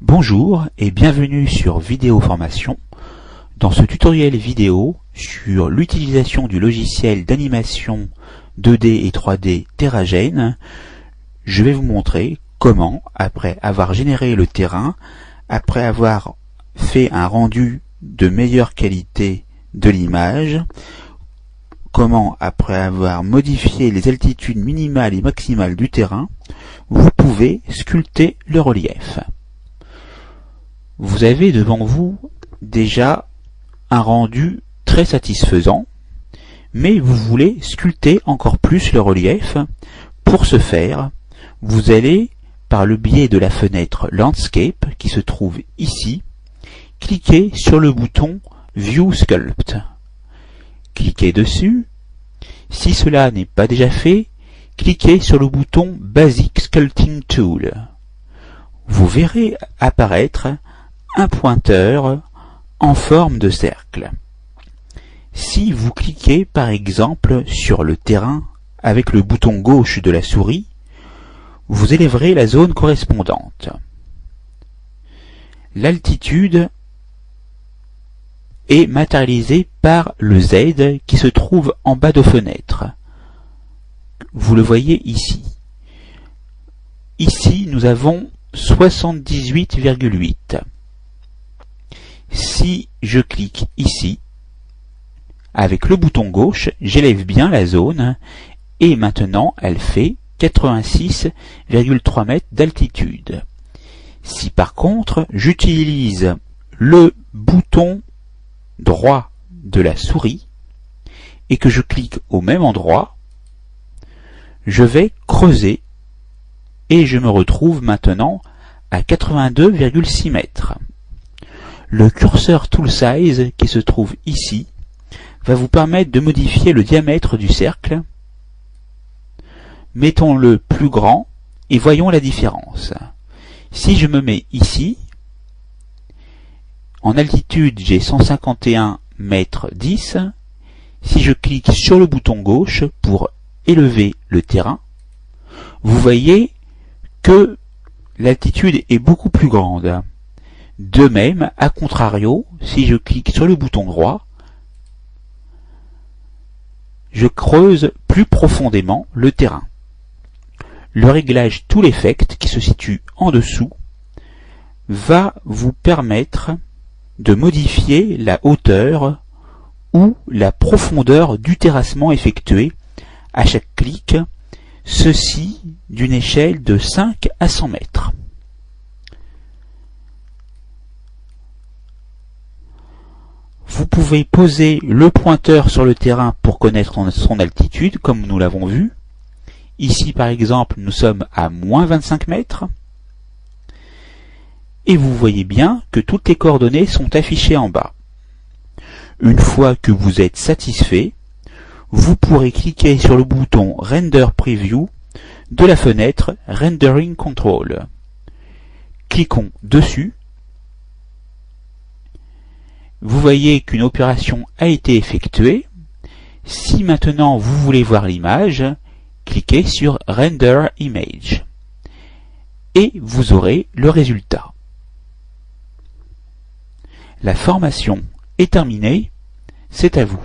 Bonjour et bienvenue sur Vidéo Formation. Dans ce tutoriel vidéo sur l'utilisation du logiciel d'animation 2D et 3D Terragen, je vais vous montrer comment, après avoir généré le terrain, après avoir fait un rendu de meilleure qualité de l'image, comment, après avoir modifié les altitudes minimales et maximales du terrain, vous pouvez sculpter le relief. Vous avez devant vous déjà un rendu très satisfaisant, mais vous voulez sculpter encore plus le relief. Pour ce faire, vous allez, par le biais de la fenêtre Landscape qui se trouve ici, cliquer sur le bouton View Sculpt. Cliquez dessus. Si cela n'est pas déjà fait, cliquez sur le bouton Basic Sculpting Tool. Vous verrez apparaître un pointeur en forme de cercle. Si vous cliquez par exemple sur le terrain avec le bouton gauche de la souris, vous élèverez la zone correspondante. L'altitude est matérialisée par le Z qui se trouve en bas de fenêtre. Vous le voyez ici. Ici, nous avons 78,8. Si je clique ici, avec le bouton gauche, j'élève bien la zone et maintenant elle fait 86,3 mètres d'altitude. Si par contre j'utilise le bouton droit de la souris et que je clique au même endroit, je vais creuser et je me retrouve maintenant à 82,6 mètres. Le curseur Tool Size qui se trouve ici va vous permettre de modifier le diamètre du cercle. Mettons-le plus grand et voyons la différence. Si je me mets ici, en altitude j'ai 151 mètres 10. Si je clique sur le bouton gauche pour élever le terrain, vous voyez que l'altitude est beaucoup plus grande. De même, à contrario, si je clique sur le bouton droit, je creuse plus profondément le terrain. Le réglage Tool Effect, qui se situe en dessous, va vous permettre de modifier la hauteur ou la profondeur du terrassement effectué à chaque clic, ceci d'une échelle de 5 à 100 mètres. Vous pouvez poser le pointeur sur le terrain pour connaître son altitude, comme nous l'avons vu. Ici, par exemple, nous sommes à moins 25 mètres. Et vous voyez bien que toutes les coordonnées sont affichées en bas. Une fois que vous êtes satisfait, vous pourrez cliquer sur le bouton Render Preview de la fenêtre Rendering Control. Cliquons dessus. Vous voyez qu'une opération a été effectuée. Si maintenant vous voulez voir l'image, cliquez sur Render Image et vous aurez le résultat. La formation est terminée, c'est à vous.